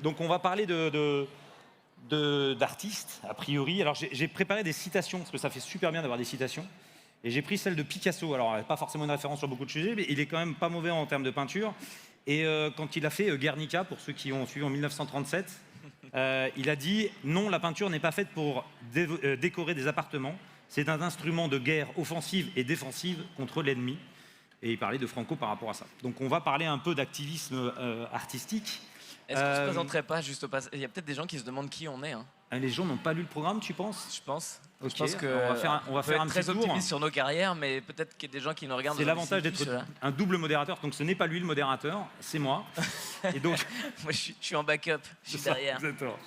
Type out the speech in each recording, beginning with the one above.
Donc on va parler d'artistes, a priori. Alors j'ai préparé des citations, parce que ça fait super bien d'avoir des citations. Et j'ai pris celle de Picasso. Alors pas forcément une référence sur beaucoup de sujets, mais il est quand même pas mauvais en termes de peinture. Et quand il a fait Guernica, pour ceux qui ont suivi en 1937, il a dit « Non, la peinture n'est pas faite pour décorer des appartements. C'est un instrument de guerre offensive et défensive contre l'ennemi. » Et il parlait de Franco par rapport à ça. Donc on va parler un peu d'activisme artistique. Est-ce qu'on se présenterait pas juste au passage? Il y a peut-être des gens qui se demandent qui on est. Hein. Les gens n'ont pas lu le programme, tu penses? Je pense. Okay. Je pense que on va faire un très petit tour. optimiste sur nos carrières, mais peut-être qu'il y a des gens qui nous regardent. C'est l'avantage d'être un double modérateur. Donc ce n'est pas lui le modérateur, c'est moi. Et donc moi je suis en backup, je suis derrière. Exactement.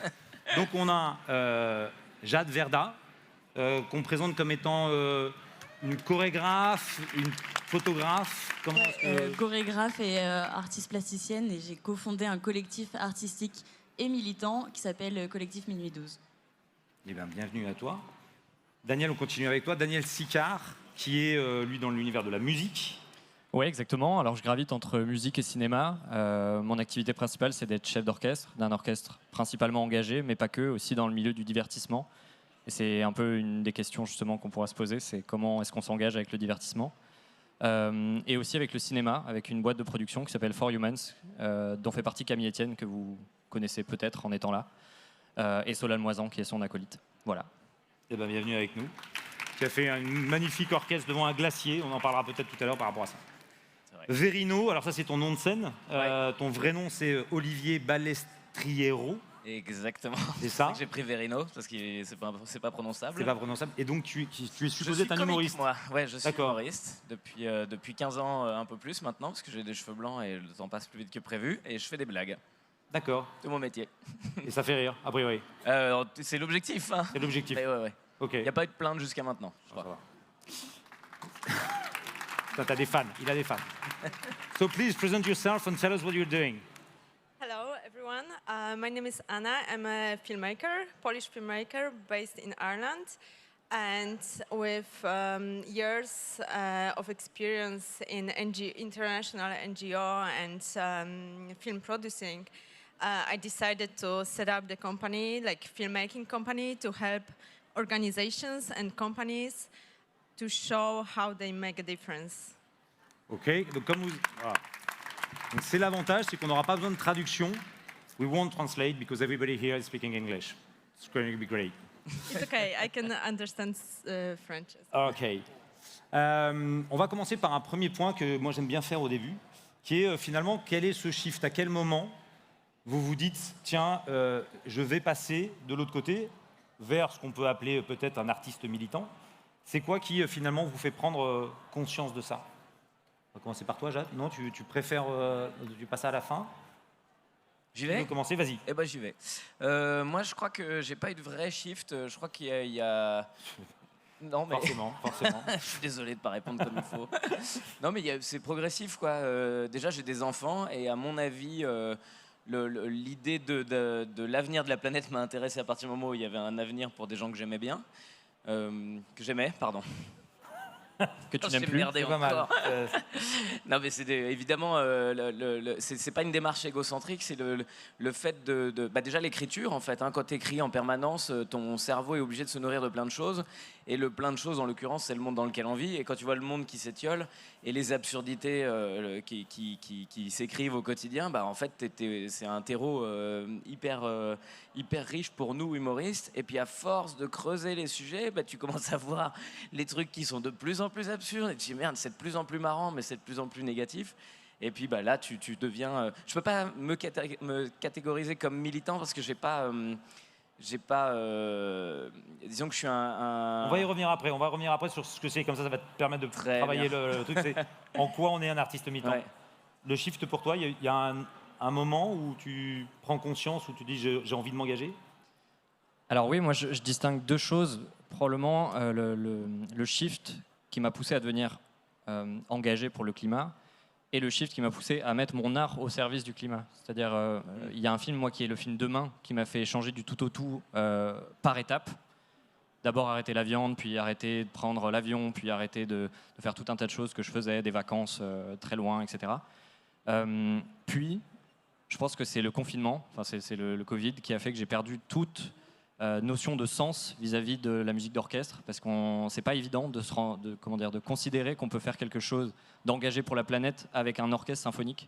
Donc on a Jade Verda, qu'on présente comme étant une chorégraphe, une photographe. Chorégraphe et artiste plasticienne, et j'ai cofondé un collectif artistique et militant qui s'appelle Collectif Minuit 12. Eh bien, bienvenue à toi. Daniel, on continue avec toi. Daniel Sicard, qui est, lui, dans l'univers de la musique. Oui, exactement. Alors, je gravite entre musique et cinéma. Mon activité principale, c'est d'être chef d'orchestre, d'un orchestre principalement engagé, mais pas que, aussi dans le milieu du divertissement. Et c'est un peu une des questions, justement, qu'on pourra se poser, c'est comment est-ce qu'on s'engage avec le divertissement. Et aussi avec le cinéma, avec une boîte de production qui s'appelle For Humans, dont fait partie Camille Etienne, que vous connaissez peut-être en étant là, et Solal Moisan, qui est son acolyte. Voilà. Eh bien, bienvenue avec nous. Tu as fait un magnifique orchestre devant un glacier, on en parlera peut-être tout à l'heure par rapport à ça. Verino, alors ça c'est ton nom de scène, ton vrai nom c'est Olivier Balestriero. Exactement. C'est ça. J'ai pris Verino parce que c'est pas prononçable. C'est pas prononçable. Et donc tu es supposé être un humoriste. Moi, ouais, je suis humoriste depuis 15 ans, un peu plus maintenant, parce que j'ai des cheveux blancs et le temps passe plus vite que prévu, et je fais des blagues. D'accord. C'est mon métier. Et ça fait rire, a priori. C'est l'objectif. Hein. C'est l'objectif. Ouais. Ok. Il n'y a pas eu de plainte jusqu'à maintenant, je crois. T'as des fans. Il a des fans. So please present yourself and tell us what you're doing. Hello, everyone. My name is Anna. I'm a filmmaker, Polish filmmaker based in Ireland. And with years of experience in international NGO and film producing, I decided to set up the company, like filmmaking company, to help organizations and companies to show how they make a difference. Ok, donc comme vous... Voilà. Donc c'est l'avantage, c'est qu'on n'aura pas besoin de traduction. We won't translate because everybody here is speaking English. It's going to be great. It's okay, I can understand French. Ok. On va commencer par un premier point que moi j'aime bien faire au début, qui est finalement quel est ce shift, à quel moment vous vous dites tiens, je vais passer de l'autre côté vers ce qu'on peut appeler peut-être un artiste militant. C'est quoi qui finalement vous fait prendre conscience de ça? On va commencer par toi, Jade. Non, tu préfères tu passes à la fin? J'y vais. Tu veux commencer? Vas-y. Eh ben j'y vais. Moi, je crois que j'ai pas eu de vrai shift. Je crois qu'il y a... Non, mais... Forcément. Je suis désolé de pas répondre comme il faut. Non, mais c'est progressif, quoi. Déjà, j'ai des enfants et à mon avis, l'idée de l'avenir de la planète m'a intéressé à partir du moment où il y avait un avenir pour des gens que j'aimais bien. Pardon. Que tu n'aimes plus. C'est pas mal. Non, mais c'est évidemment, c'est pas une démarche égocentrique, c'est le fait bah déjà l'écriture, en fait. Hein, quand tu écris en permanence, ton cerveau est obligé de se nourrir de plein de choses. Et le plein de choses, en l'occurrence, c'est le monde dans lequel on vit. Et quand tu vois le monde qui s'étiole et les absurdités qui s'écrivent au quotidien, bah, en fait, c'est un terreau hyper riche pour nous, humoristes. Et puis, à force de creuser les sujets, bah, tu commences à voir les trucs qui sont de plus en plus absurdes. Et tu dis, merde, c'est de plus en plus marrant, mais c'est de plus en plus négatif. Et puis bah, là, tu deviens... je peux pas me catégoriser comme militant parce que j'ai pas... disons que je suis On va y revenir après. On va revenir après sur ce que c'est. Comme ça va te permettre de travailler le truc. C'est en quoi on est un artiste militant. Ouais. Le shift pour toi, il y a un moment où tu prends conscience, où tu dis j'ai envie de m'engager? Alors oui, moi je distingue deux choses. Probablement le shift qui m'a poussé à devenir engagé pour le climat et le shift qui m'a poussé à mettre mon art au service du climat. C'est-à-dire, il y a un film, moi, qui est le film Demain, qui m'a fait changer du tout au tout par étapes. D'abord arrêter la viande, puis arrêter de prendre l'avion, puis arrêter de faire tout un tas de choses que je faisais, des vacances très loin, etc. Puis Je pense que c'est le confinement, c'est le Covid qui a fait que j'ai perdu toute notion de sens vis-à-vis de la musique d'orchestre, parce qu'on c'est pas évident de considérer qu'on peut faire quelque chose d'engagé pour la planète avec un orchestre symphonique.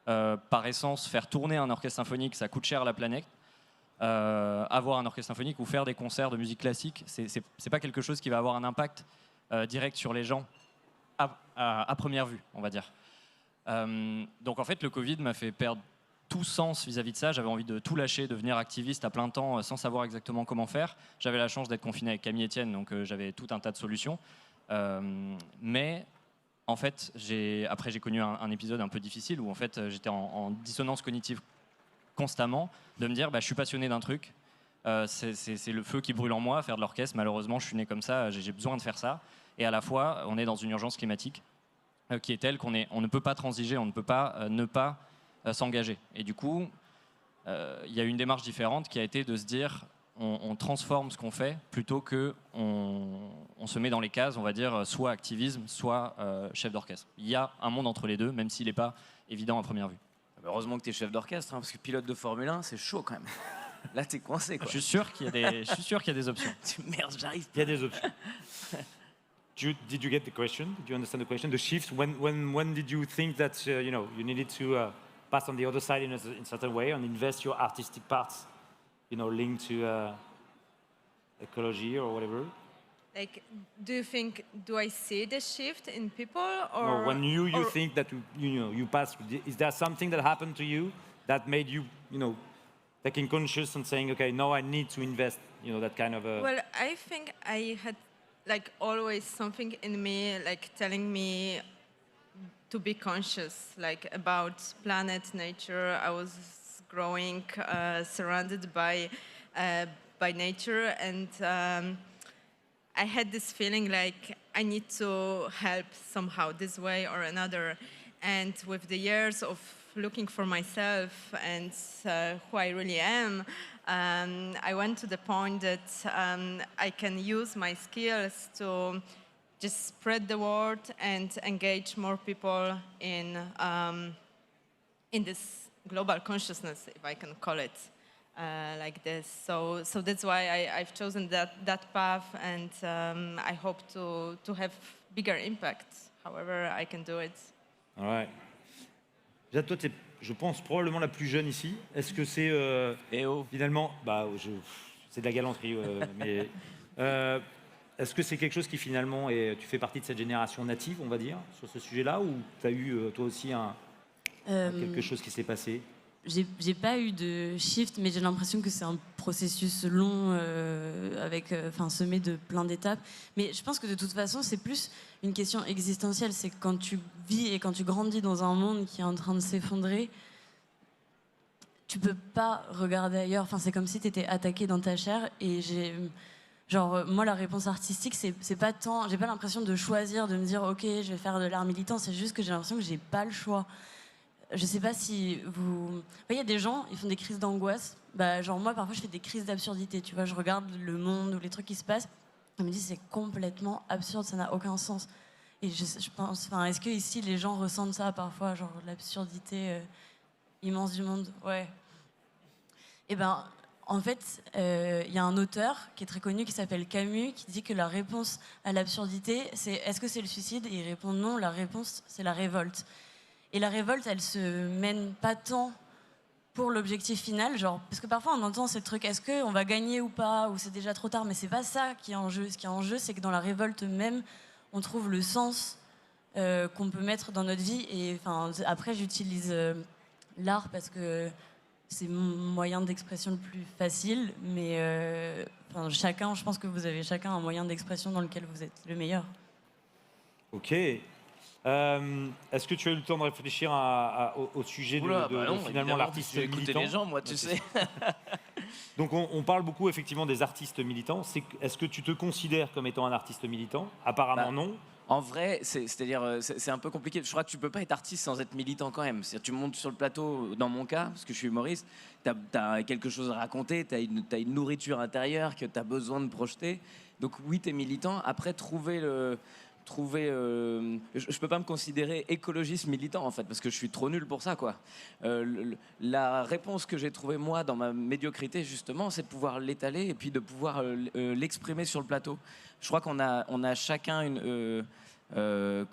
Par essence, faire tourner un orchestre symphonique, ça coûte cher à la planète. Avoir un orchestre symphonique ou faire des concerts de musique classique, c'est pas quelque chose qui va avoir un impact direct sur les gens à première vue, on va dire. Donc en fait, le Covid m'a fait perdre tout sens vis-à-vis de ça. J'avais envie de tout lâcher, de devenir activiste à plein temps sans savoir exactement comment faire. J'avais la chance d'être confiné avec Camille Etienne, donc j'avais tout un tas de solutions. Mais en fait, après j'ai connu un épisode un peu difficile où en fait j'étais en dissonance cognitive constamment, de me dire je suis passionné d'un truc, c'est le feu qui brûle en moi, faire de l'orchestre. Malheureusement, je suis né comme ça, j'ai besoin de faire ça. Et à la fois, on est dans une urgence climatique qui est telle qu'on ne peut pas transiger, on ne peut pas ne pas s'engager. Et du coup, il y a une démarche différente qui a été de se dire on transforme ce qu'on fait plutôt que on se met dans les cases, on va dire, soit activisme, soit chef d'orchestre. Il y a un monde entre les deux, même s'il n'est pas évident à première vue. Heureusement que tu es chef d'orchestre, parce que pilote de Formule 1, c'est chaud quand même. Là, t'es coincé, quoi. Je suis sûr qu'il y a des options. Merde, j'arrive. Il y a des options. Did you get the question? Did you understand the question? The shift. When did you think that you needed to pass on the other side in a certain way and invest your artistic parts, linked to ecology or whatever? Like, do I see the shift in people, or No, when you think that you pass, is there something that happened to you that made you taking conscious and saying, okay, now I need to invest, that kind of a... Well, I think I had like always something in me like telling me to be conscious, like about planet, nature. I was growing surrounded by nature, and I had this feeling like I need to help somehow this way or another. And with the years of looking for myself and who I really am, I went to the point that I can use my skills to just spread the word and engage more people in this global consciousness, if I can call it like this. So that's why I've chosen that path, and I hope to have bigger impact, however I can do it. All right. Déjà, toi, t'es, je pense, probablement la plus jeune ici. Est-ce que c'est finalement... c'est de la galanterie, mais... est-ce que c'est quelque chose qui finalement... tu fais partie de cette génération native, on va dire, sur ce sujet-là, ou tu as eu, toi aussi, quelque chose qui s'est passé? J'ai pas eu de shift, mais j'ai l'impression que c'est un processus long semé de plein d'étapes. Mais je pense que de toute façon, c'est plus une question existentielle. C'est que quand tu vis et quand tu grandis dans un monde qui est en train de s'effondrer, tu peux pas regarder ailleurs. Enfin, c'est comme si tu étais attaqué dans ta chair. Et moi, la réponse artistique, c'est pas tant... J'ai pas l'impression de choisir, de me dire, OK, je vais faire de l'art militant. C'est juste que j'ai l'impression que j'ai pas le choix. Je sais pas si vous... Il y a des gens, ils font des crises d'angoisse. Moi, parfois, je fais des crises d'absurdité. Tu vois, je regarde le monde ou les trucs qui se passent. Je me dis, c'est complètement absurde, ça n'a aucun sens. Et je pense... est-ce que ici, les gens ressentent ça parfois, genre l'absurdité immense du monde? Ouais. Et en fait, il y a un auteur qui est très connu qui s'appelle Camus qui dit que la réponse à l'absurdité, c'est est-ce que c'est le suicide? Et il répond non, la réponse, c'est la révolte. Et la révolte, elle se mène pas tant pour l'objectif final, parce que parfois on entend ce truc, est-ce qu'on va gagner ou pas, ou c'est déjà trop tard, mais c'est pas ça qui est en jeu. Ce qui est en jeu, c'est que dans la révolte même, on trouve le sens qu'on peut mettre dans notre vie. Et après, j'utilise l'art parce que c'est mon moyen d'expression le plus facile, mais je pense que vous avez chacun un moyen d'expression dans lequel vous êtes le meilleur. Ok. Est-ce que tu as eu le temps de réfléchir au sujet de finalement l'artiste militant? Les gens, moi, tu sais. Donc on parle beaucoup effectivement des artistes militants. Est-ce que tu te considères comme étant un artiste militant? Apparemment non. En vrai, c'est un peu compliqué. Je crois que tu peux pas être artiste sans être militant quand même. Tu montes sur le plateau, dans mon cas, parce que je suis humoriste, tu as quelque chose à raconter, tu as une nourriture intérieure que tu as besoin de projeter. Donc oui, tu es militant. Après, trouver trouvé. Je peux pas me considérer écologiste militant en fait, parce que je suis trop nul pour ça, quoi. La réponse que j'ai trouvée moi dans ma médiocrité justement, c'est de pouvoir l'étaler et puis de pouvoir l'exprimer sur le plateau. Je crois on a chacun une.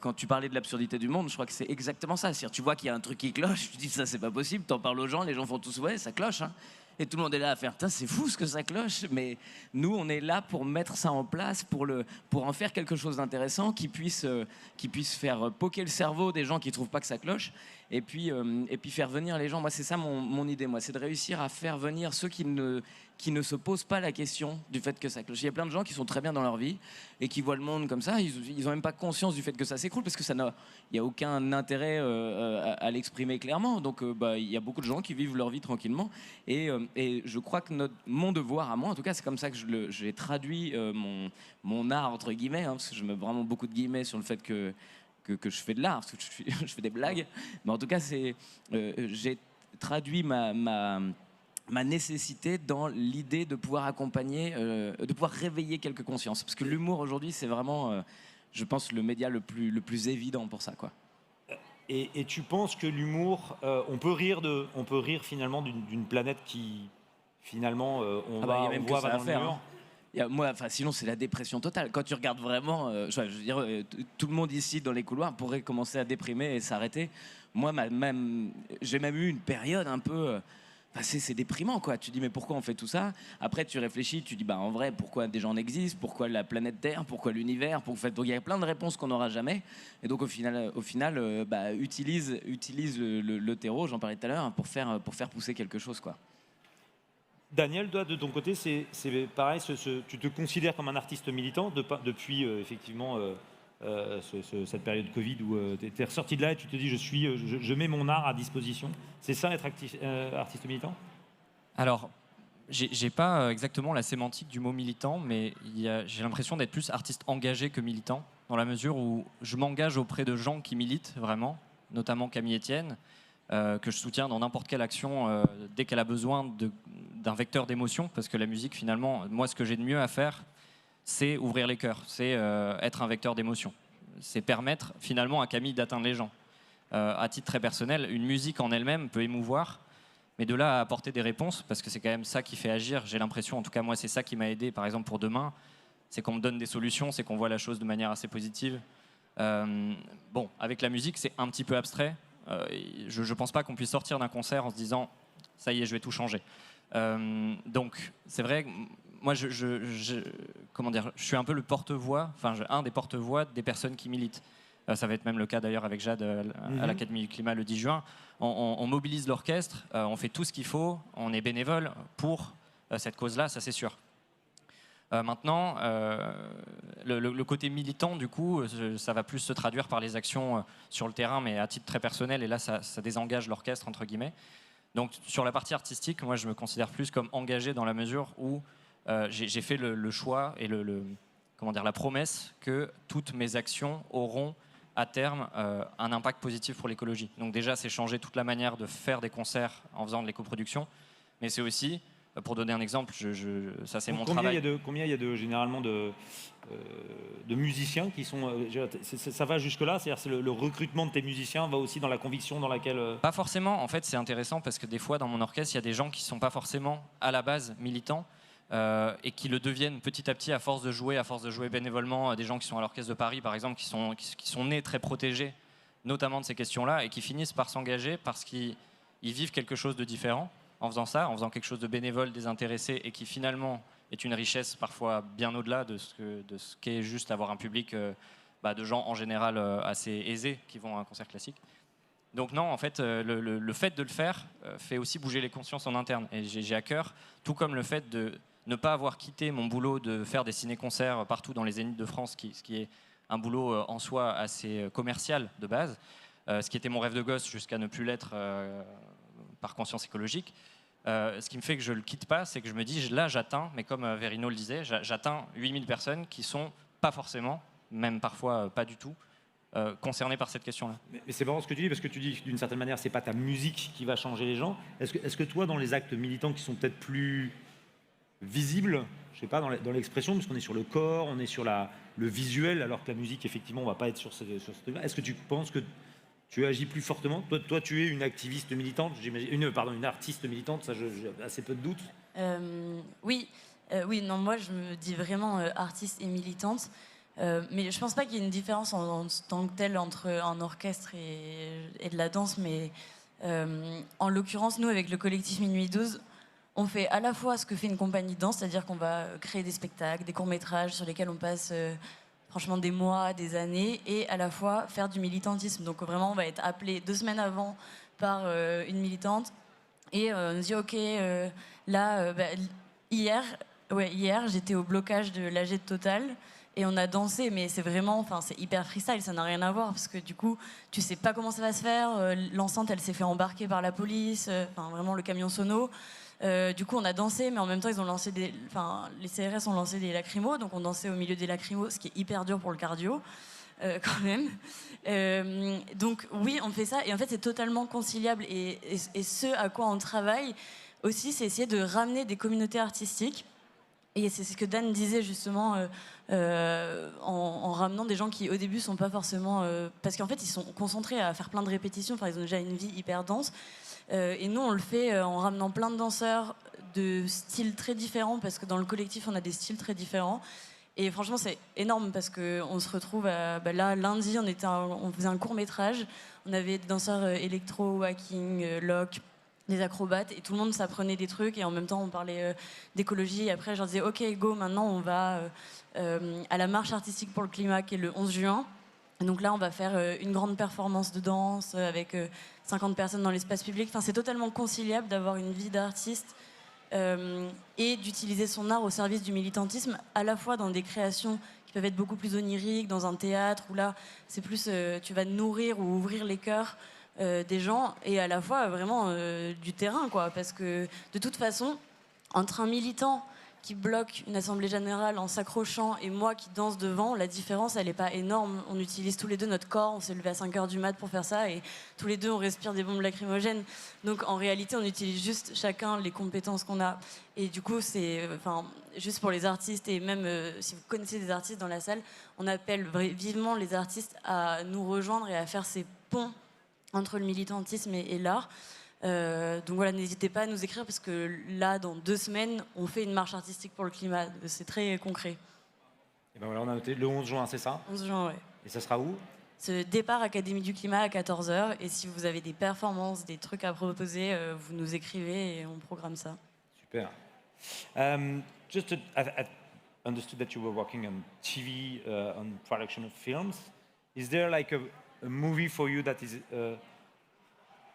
Quand tu parlais de l'absurdité du monde, je crois que c'est exactement ça. C'est-à-dire, tu vois qu'il y a un truc qui cloche, tu dis ça c'est pas possible, t'en parles aux gens, les gens font tous ouais, ça cloche, hein. Et tout le monde est là à faire, putain, c'est fou ce que ça cloche. Mais nous, on est là pour mettre ça en place, pour en faire quelque chose d'intéressant qui puisse faire poker le cerveau des gens qui trouvent pas que ça cloche. Et puis faire venir les gens. Moi, c'est ça mon idée, moi, c'est de réussir à faire venir ceux qui ne se posent pas la question du fait que ça cloche. Il y a plein de gens qui sont très bien dans leur vie et qui voient le monde comme ça. Ils n'ont même pas conscience du fait que ça s'écroule parce que il n'y a aucun intérêt à l'exprimer clairement. Donc, il y a beaucoup de gens qui vivent leur vie tranquillement. Et je crois que mon devoir à moi, en tout cas, c'est comme ça que j'ai traduit mon art, entre guillemets, hein, parce que je mets vraiment beaucoup de guillemets sur le fait que je fais de l'art, parce que je fais des blagues. Mais en tout cas, j'ai traduit ma nécessité dans l'idée de pouvoir accompagner, de pouvoir réveiller quelques consciences. Parce que l'humour aujourd'hui, c'est vraiment, je pense, le média le plus évident pour ça, quoi. Et tu penses que l'humour, on peut rire finalement d'une planète qui finalement on y a voit même que va ça dans à le faire, mur. hein. Moi, sinon c'est la dépression totale. Quand tu regardes vraiment, je veux dire, tout le monde ici dans les couloirs pourrait commencer à déprimer et s'arrêter. Moi, j'ai même eu une période un peu. C'est déprimant, quoi. Tu dis mais pourquoi on fait tout ça? Après tu réfléchis, tu dis en vrai pourquoi des gens existent, pourquoi la planète Terre, pourquoi l'univers, donc il y a plein de réponses qu'on n'aura jamais. Et donc au final, utilise le terreau, j'en parlais tout à l'heure, pour faire pousser quelque chose, quoi. Daniel, toi, de ton côté, c'est pareil, tu te considères comme un artiste militant depuis effectivement cette période Covid où tu es ressorti de là et tu te dis je mets mon art à disposition. C'est ça être artiste militant? Alors, j'ai pas exactement la sémantique du mot militant, mais j'ai l'impression d'être plus artiste engagé que militant, dans la mesure où je m'engage auprès de gens qui militent vraiment, notamment Camille Etienne, que je soutiens dans n'importe quelle action dès qu'elle a besoin d'un vecteur d'émotion, parce que la musique, finalement, moi, ce que j'ai de mieux à faire, c'est ouvrir les cœurs, c'est être un vecteur d'émotion. C'est permettre, finalement, à Camille d'atteindre les gens. À titre très personnel, une musique en elle-même peut émouvoir, mais de là à apporter des réponses, parce que c'est quand même ça qui fait agir, j'ai l'impression, en tout cas moi, c'est ça qui m'a aidé, par exemple, pour demain, c'est qu'on me donne des solutions, c'est qu'on voit la chose de manière assez positive. Bon, avec la musique, c'est un petit peu abstrait. Je ne pense pas qu'on puisse sortir d'un concert en se disant « ça y est, je vais tout changer ». Donc, c'est vrai, moi, comment dire, je suis un peu le porte-voix, un des porte-voix des personnes qui militent. Ça va être même le cas d'ailleurs avec Jade à l'Académie du Climat le 10 juin. On mobilise l'orchestre, on fait tout ce qu'il faut, on est bénévole pour cette cause-là, ça c'est sûr. Maintenant, le côté militant, du coup, ça va plus se traduire par les actions sur le terrain, mais à titre très personnel, et là, ça désengage l'orchestre, entre guillemets. Donc, sur la partie artistique, moi, je me considère plus comme engagé dans la mesure où j'ai fait le choix et la promesse que toutes mes actions auront à terme un impact positif pour l'écologie. Donc déjà, c'est changer toute la manière de faire des concerts en faisant de l'écoproduction, mais c'est aussi, pour donner un exemple, ça c'est mon travail. Combien il y a généralement de musiciens qui sont... ça va jusque-là, c'est-à-dire le recrutement de tes musiciens va aussi dans la conviction dans laquelle... Pas forcément, en fait c'est intéressant parce que des fois dans mon orchestre, il y a des gens qui ne sont pas forcément à la base militants, et qui le deviennent petit à petit à force de jouer bénévolement. Des gens qui sont à l'Orchestre de Paris, par exemple, qui sont nés très protégés, notamment de ces questions-là, et qui finissent par s'engager parce qu'ils vivent quelque chose de différent en faisant ça, en faisant quelque chose de bénévole, désintéressé, et qui finalement est une richesse parfois bien au-delà de ce qu'est juste avoir un public de gens en général assez aisés qui vont à un concert classique. Donc non, en fait, le fait de le faire fait aussi bouger les consciences en interne. Et j'ai à cœur, tout comme le fait de ne pas avoir quitté mon boulot de faire des ciné-concerts partout dans les zéniths de France, ce qui est un boulot en soi assez commercial de base, ce qui était mon rêve de gosse jusqu'à ne plus l'être par conscience écologique. Ce qui me fait que je ne le quitte pas, c'est que je me dis, là j'atteins, mais comme Verino le disait, j'atteins 8000 personnes qui sont pas forcément, même parfois pas du tout, concernés par cette question-là. Mais c'est marrant ce que tu dis, parce que tu dis d'une certaine manière, c'est pas ta musique qui va changer les gens. Est-ce que toi, dans les actes militants qui sont peut-être plus visible, je sais pas, dans l'expression, parce qu'on est sur le corps, on est sur le visuel, alors que la musique, effectivement, on va pas être sur ce truc-là. Est-ce que tu penses que tu agis plus fortement? Toi, tu es une activiste militante, j'imagine, une artiste militante, ça, j'ai assez peu de doutes. Oui, oui, non, moi je me dis vraiment artiste et militante, mais je pense pas qu'il y ait une différence en tant que telle entre un orchestre et de la danse, mais en l'occurrence, nous avec le collectif Minuit 12, on fait à la fois ce que fait une compagnie de danse, c'est-à-dire qu'on va créer des spectacles, des courts-métrages sur lesquels on passe franchement des mois, des années, et à la fois faire du militantisme. Donc vraiment, on va être appelé 2 semaines avant par une militante, et on nous dit ok, là, hier, j'étais au blocage de l'AG de Total et on a dansé, mais c'est vraiment, enfin, c'est hyper freestyle, ça n'a rien à voir parce que du coup, tu sais pas comment ça va se faire. L'enceinte, elle s'est fait embarquer par la police, enfin vraiment le camion sono. Du coup, on a dansé, mais en même temps, ils ont lancé les CRS ont lancé des lacrymos, donc on dansait au milieu des lacrymos, ce qui est hyper dur pour le cardio. Quand même. Donc oui, on fait ça et en fait c'est totalement conciliable et ce à quoi on travaille aussi, c'est essayer de ramener des communautés artistiques. Et c'est ce que Dan disait justement en ramenant des gens qui au début sont pas forcément parce qu'en fait ils sont concentrés à faire plein de répétitions, enfin ils ont déjà une vie hyper dense. Et nous on le fait en ramenant plein de danseurs de styles très différents parce que dans le collectif on a des styles très différents. Et franchement, c'est énorme parce qu'on se retrouve là, lundi, on faisait un court-métrage. On avait des danseurs électro, walking, lock, des acrobates, et tout le monde s'apprenait des trucs. Et en même temps, on parlait d'écologie. Et après, je leur disais, OK, go, maintenant, on va à la marche artistique pour le climat qui est le 11 juin. Et donc là, on va faire une grande performance de danse avec 50 personnes dans l'espace public. Enfin, c'est totalement conciliable d'avoir une vie d'artiste et d'utiliser son art au service du militantisme, à la fois dans des créations qui peuvent être beaucoup plus oniriques, dans un théâtre, où là, c'est plus, tu vas nourrir ou ouvrir les cœurs des gens, et à la fois vraiment du terrain, quoi, parce que de toute façon, entre un militant qui bloque une assemblée générale en s'accrochant et moi qui danse devant, la différence, elle n'est pas énorme. On utilise tous les deux notre corps, on s'est levé à 5h du mat pour faire ça et tous les deux, on respire des bombes lacrymogènes. Donc en réalité, on utilise juste chacun les compétences qu'on a. Et du coup, c'est juste pour les artistes, et même si vous connaissez des artistes dans la salle, on appelle vivement les artistes à nous rejoindre et à faire ces ponts entre le militantisme et l'art. Donc voilà, n'hésitez pas à nous écrire parce que là, dans 2 semaines, on fait une marche artistique pour le climat. C'est très concret. Et ben voilà, on a noté le 11 juin, c'est ça? 11 juin, ouais. Et ça sera où? Ce départ Académie du Climat à 14h. Et si vous avez des performances, des trucs à proposer, vous nous écrivez et on programme ça. Super. I understood that you were working on TV, on production of films. Is there like a movie for you that is...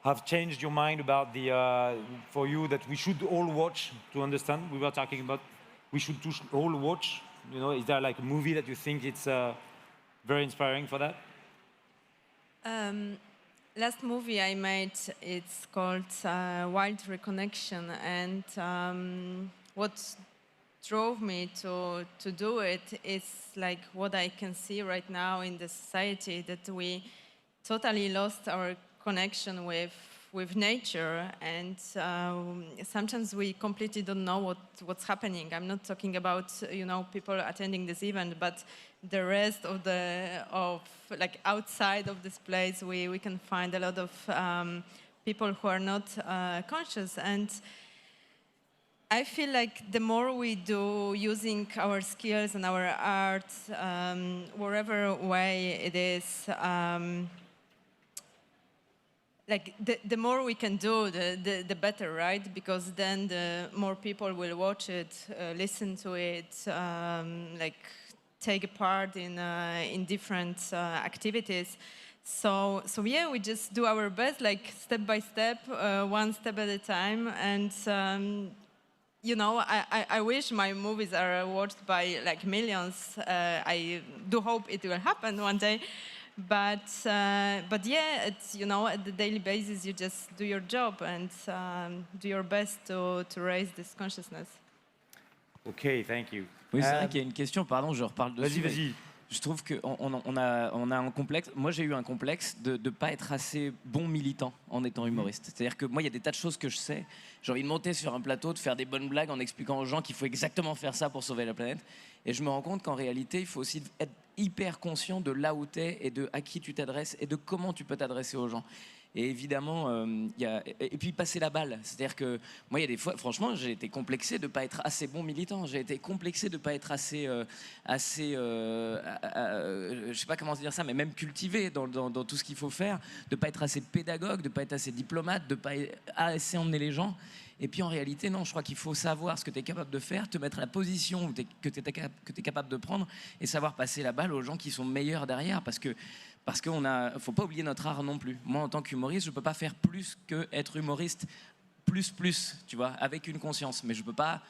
have changed your mind about for you that we should all watch to understand? We were talking about we should all watch. You know, is there like a movie that you think it's very inspiring for that? Last movie I made, it's called Wild Reconnection, and what drove me to do it is like what I can see right now in the society, that we totally lost our connection with nature, and sometimes we completely don't know what's happening. I'm not talking about people attending this event, but the rest of like outside of this place, we can find a lot of people who are not conscious. And I feel like the more we do using our skills and our art, whatever way it is, like the more we can do, the better, right? Because then the more people will watch it, listen to it, like take a part in different activities. So yeah, we just do our best, like step by step, one step at a time. And I wish my movies are watched by like millions. I do hope it will happen one day. But yeah, it's, at the daily basis, you just do your job and do your best to raise this consciousness. Okay, thank you. Oui, c'est vrai qu'il y a une question, pardon, je reparle dessus. Vas-y. je trouve qu'on a un complexe. Moi, j'ai eu un complexe de ne pas être assez bon militant en étant humoriste. C'est-à-dire que moi, il y a des tas de choses que je sais. J'ai envie de monter sur un plateau, de faire des bonnes blagues en expliquant aux gens qu'il faut exactement faire ça pour sauver la planète. Et je me rends compte qu'en réalité, il faut aussi être hyper conscient de là où tu es et de à qui tu t'adresses et de comment tu peux t'adresser aux gens. Et évidemment, et puis passer la balle. C'est-à-dire que moi, il y a des fois, franchement, j'ai été complexé de ne pas être assez bon militant. J'ai été complexé de ne pas être assez, je sais pas comment dire ça, mais même cultivé dans tout ce qu'il faut faire, de ne pas être assez pédagogue, de ne pas être assez diplomate, de ne pas assez emmener les gens. Et puis en réalité, non, je crois qu'il faut savoir ce que tu es capable de faire, te mettre à la position que tu es capable de prendre et savoir passer la balle aux gens qui sont meilleurs derrière. Parce qu'il ne faut pas oublier notre art non plus. Moi, en tant qu'humoriste, je ne peux pas faire plus qu'être humoriste, plus, tu vois, avec une conscience. Mais je peux pas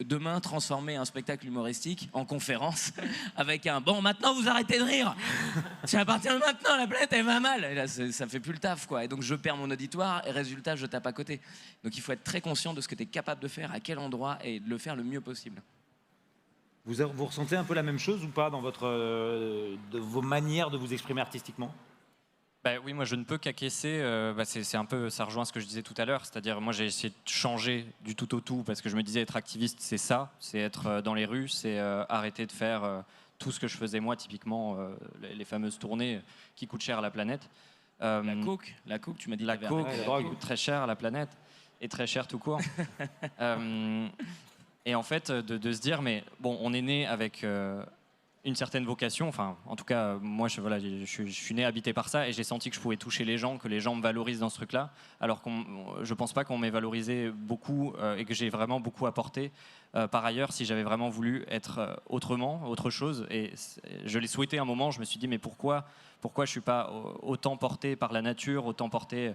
demain transformer un spectacle humoristique en conférence avec un « bon, maintenant vous arrêtez de rire, c'est à partir de maintenant, la planète elle va mal ». Et là, ça fait plus le taf, quoi. Et donc je perds mon auditoire et résultat, je tape à côté. Donc il faut être très conscient de ce que tu es capable de faire, à quel endroit et de le faire le mieux possible. Vous ressentez un peu la même chose ou pas dans de vos manières de vous exprimer artistiquement? Bah oui, moi je ne peux qu'acquiescer. C'est un peu, ça rejoint ce que je disais tout à l'heure, c'est-à-dire moi j'ai essayé de changer du tout au tout parce que je me disais être activiste c'est ça, c'est être dans les rues, c'est arrêter de faire tout ce que je faisais moi, typiquement les fameuses tournées qui coûtent cher à la planète. La coke, tu m'as dit. La coke, la drogue coûte très cher à la planète et très cher tout court. Et en fait de se dire mais bon, on est né avec une certaine vocation, enfin en tout cas moi je suis né habité par ça et j'ai senti que je pouvais toucher les gens, que les gens me valorisent dans ce truc-là, alors je pense pas qu'on m'ait valorisé beaucoup et que j'ai vraiment beaucoup apporté par ailleurs si j'avais vraiment voulu être autre chose, et je l'ai souhaité un moment. Je me suis dit mais pourquoi je suis pas autant porté par la nature, autant porté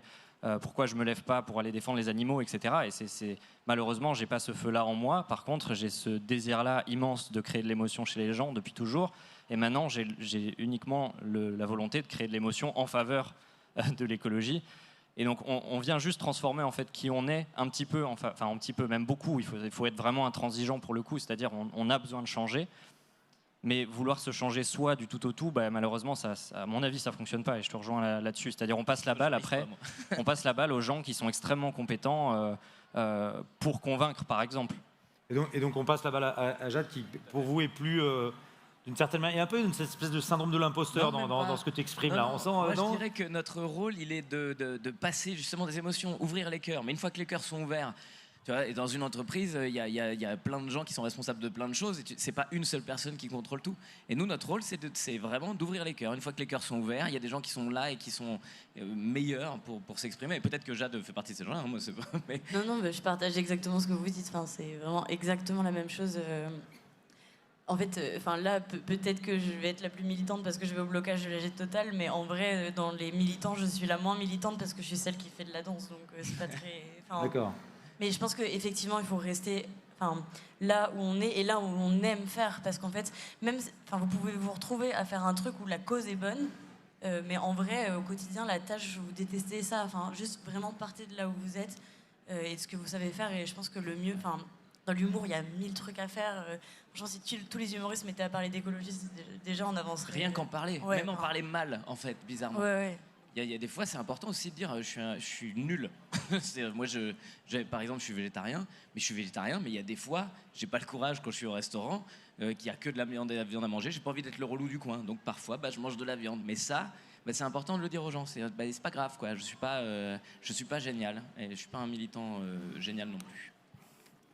pourquoi je me lève pas pour aller défendre les animaux, etc. Et malheureusement, j'ai pas ce feu-là en moi. Par contre, j'ai ce désir-là immense de créer de l'émotion chez les gens depuis toujours. Et maintenant, j'ai uniquement la volonté de créer de l'émotion en faveur de l'écologie. Et donc, on vient juste transformer en fait qui on est un petit peu, enfin un petit peu, même beaucoup. Il faut être vraiment intransigeant pour le coup. C'est-à-dire, on a besoin de changer. Mais vouloir se changer soi du tout au tout, malheureusement, à mon avis, ça ne fonctionne pas. Et je te rejoins là-dessus. C'est-à-dire, on passe la balle après. On passe la balle aux gens qui sont extrêmement compétents pour convaincre, par exemple. Et donc on passe la balle à Jade, qui pour vous est plus, d'une certaine manière, il y a un peu une espèce de syndrome de l'imposteur dans ce que tu exprimes là. On sent, moi, je dirais que notre rôle, il est de passer justement des émotions, ouvrir les cœurs. Mais une fois que les cœurs sont ouverts, tu vois, et dans une entreprise, il y a plein de gens qui sont responsables de plein de choses. Et c'est pas une seule personne qui contrôle tout. Et nous, notre rôle, c'est vraiment d'ouvrir les cœurs. Une fois que les cœurs sont ouverts, il y a des gens qui sont là et qui sont meilleurs pour s'exprimer. Et peut-être que Jade fait partie de ces gens-là. Moi, c'est pas. Mais... Non, je partage exactement ce que vous dites. Enfin, c'est vraiment exactement la même chose. En fait, là, peut-être que je vais être la plus militante parce que je vais au blocage de la Jet Total, mais en vrai, dans les militants, je suis la moins militante parce que je suis celle qui fait de la danse. Donc, c'est pas très. D'accord. Mais je pense qu'effectivement, il faut rester là où on est et là où on aime faire. Parce qu'en fait, vous pouvez vous retrouver à faire un truc où la cause est bonne, mais en vrai, au quotidien, la tâche, vous détestez ça. Juste vraiment partez de là où vous êtes et de ce que vous savez faire. Et je pense que le mieux, dans l'humour, il y a 1000 trucs à faire. Franchement, si tous les humoristes mettaient à parler d'écologie, déjà on avancerait. Rien qu'en parler, ouais, même en parler mal, en fait, bizarrement. Ouais. Il y a des fois, c'est important aussi de dire je suis nul. Moi, par exemple, je suis végétarien, mais il y a des fois, j'ai pas le courage quand je suis au restaurant, qu'il y a que de la viande à manger, j'ai pas envie d'être le relou du coin. Donc parfois, je mange de la viande. Mais ça, c'est important de le dire aux gens. C'est pas grave, quoi. Je suis pas génial, et je suis pas un militant génial non plus.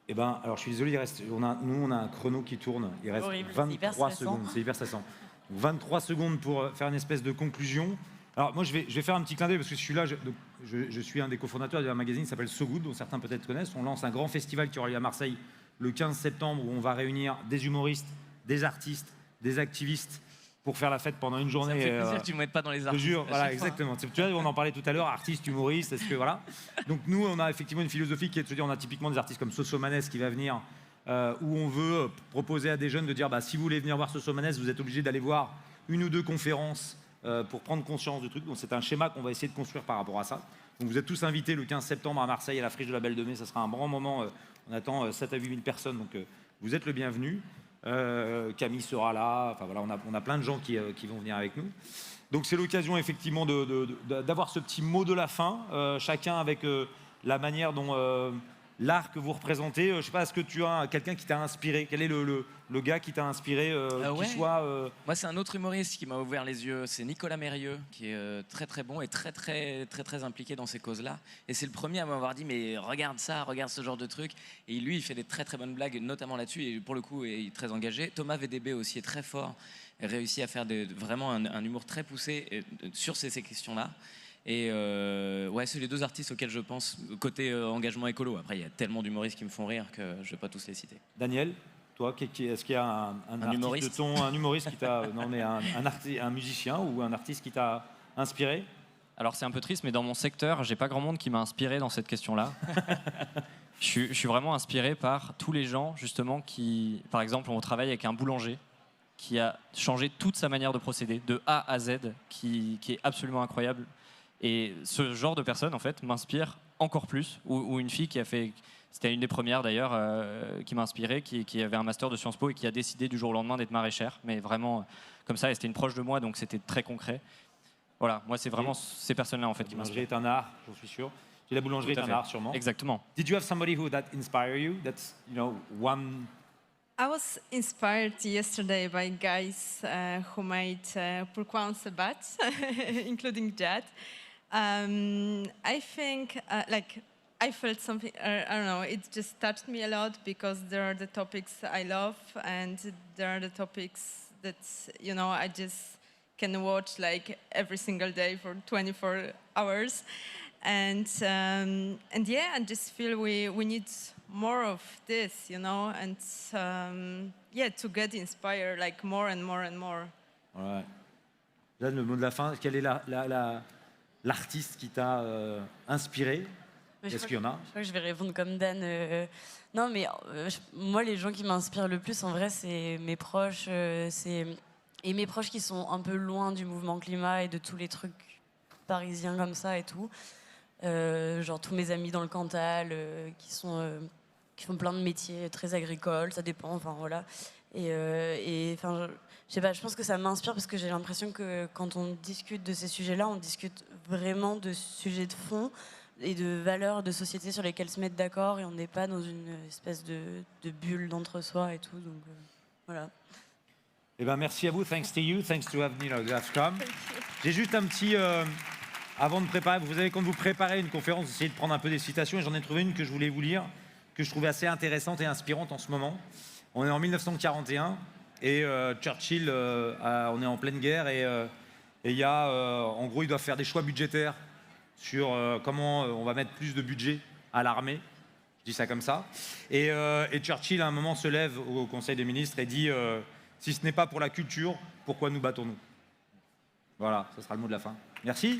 Eh ben, alors je suis désolé, on a un chrono qui tourne. Il reste horrible, 23 secondes. C'est hyper stressant. 23 secondes pour faire une espèce de conclusion. Alors moi je vais faire un petit clin d'œil parce que je suis là, je suis un des cofondateurs d'un magazine qui s'appelle So Good, dont certains peut-être connaissent. On lance un grand festival qui aura lieu à Marseille le 15 septembre où on va réunir des humoristes, des artistes, des activistes pour faire la fête pendant une journée. Ça me fait plaisir que tu ne me mettes pas dans les artistes. Je jure, voilà, exactement. Tu vois, on en parlait tout à l'heure, artistes, humoristes, est-ce que voilà. Donc nous, on a effectivement une philosophie qui est de se dire, on a typiquement des artistes comme Sosomanes qui va venir, où on veut proposer à des jeunes de dire, si vous voulez venir voir Sosomanes, vous êtes obligé d'aller voir une ou deux conférences pour prendre conscience du truc. Donc c'est un schéma qu'on va essayer de construire par rapport à ça. Donc vous êtes tous invités le 15 septembre à Marseille à la Friche de la Belle de Mai. Ça sera un grand moment. On attend 7 à 8 000 personnes. Donc vous êtes le bienvenu. Camille sera là. Enfin voilà, on a plein de gens qui vont venir avec nous. Donc c'est l'occasion effectivement d'avoir ce petit mot de la fin, chacun avec la manière dont l'art que vous représentez. Je sais pas, est-ce que tu as quelqu'un qui t'a inspiré? Quel est le gars qui t'a inspiré, Ouais. qui soit Moi, c'est un autre humoriste qui m'a ouvert les yeux. C'est Nicolas Mérieux, qui est très très bon et très impliqué dans ces causes-là. Et c'est le premier à m'avoir dit, mais regarde ça, regarde ce genre de truc. Et lui, il fait des très bonnes blagues, notamment là-dessus. Et pour le coup, il est très engagé. Thomas VDB aussi est très fort, et réussit à faire vraiment un humour très poussé sur ces questions-là. Et ouais, c'est les deux artistes auxquels je pense, côté engagement écolo. Après, il y a tellement d'humoristes qui me font rire que je ne vais pas tous les citer. Daniel, toi, est-ce qu'il y a un artiste humoriste un humoriste qui t'a, non mais un musicien ou un artiste qui t'a inspiré? Alors c'est un peu triste, mais dans mon secteur, j'ai pas grand monde qui m'a inspiré dans cette question-là. Je suis vraiment inspiré par tous les gens, justement, qui, par exemple, on travaille avec un boulanger qui a changé toute sa manière de procéder, de A à Z, qui est absolument incroyable. Et ce genre de personne, en fait, m'inspire encore plus. Ou une fille qui a fait, c'était une des premières d'ailleurs, qui m'a inspiré, qui avait un master de Sciences Po et qui a décidé du jour au lendemain d'être maraîchère, mais vraiment comme ça, et c'était une proche de moi, donc c'était très concret. Voilà, moi c'est vraiment ces personnes-là en fait qui La boulangerie m'inspirent. est un art, j'en suis sûr. Et la boulangerie Tout est à un fait. art, sûrement. Exactement. Did you have somebody that inspired you? That's, one... I was inspired yesterday by guys who made Pourquoi on se bat, including Jad. I think, I felt something, I don't know, it just touched me a lot because there are the topics I love and there are the topics that, I just can watch like every single day for 24 hours. And yeah, I just feel we need more of this, and yeah, to get inspired like more and more and more. Ouais. Là, le mot de la fin, quel est l'artiste qui t'a inspiré? Est-ce qu'il y en a? Je crois que je vais répondre comme Dan. Non, mais moi, les gens qui m'inspirent le plus, en vrai, c'est mes proches. Et mes proches qui sont un peu loin du mouvement climat et de tous les trucs parisiens comme ça et tout. Genre tous mes amis dans le Cantal qui font plein de métiers très agricoles, ça dépend, enfin voilà. Et enfin, je sais pas, je pense que ça m'inspire parce que j'ai l'impression que quand on discute de ces sujets-là, on discute vraiment de sujets de fond et de valeurs de société sur lesquelles se mettre d'accord et on n'est pas dans une espèce de bulle d'entre-soi et tout. Donc voilà. Eh ben, merci à vous, thanks to you, thanks to have come. J'ai juste un petit... avant de préparer, vous savez, quand vous préparez une conférence, vous essayez de prendre un peu des citations, et j'en ai trouvé une que je voulais vous lire, que je trouvais assez intéressante et inspirante en ce moment. On est en 1941, et Churchill, on est en pleine guerre, et il y a, en gros, ils doivent faire des choix budgétaires sur comment on va mettre plus de budget à l'armée. Je dis ça comme ça. Et Churchill, à un moment, se lève au Conseil des ministres et dit si ce n'est pas pour la culture, pourquoi nous battons-nous? Voilà, ce sera le mot de la fin. Merci.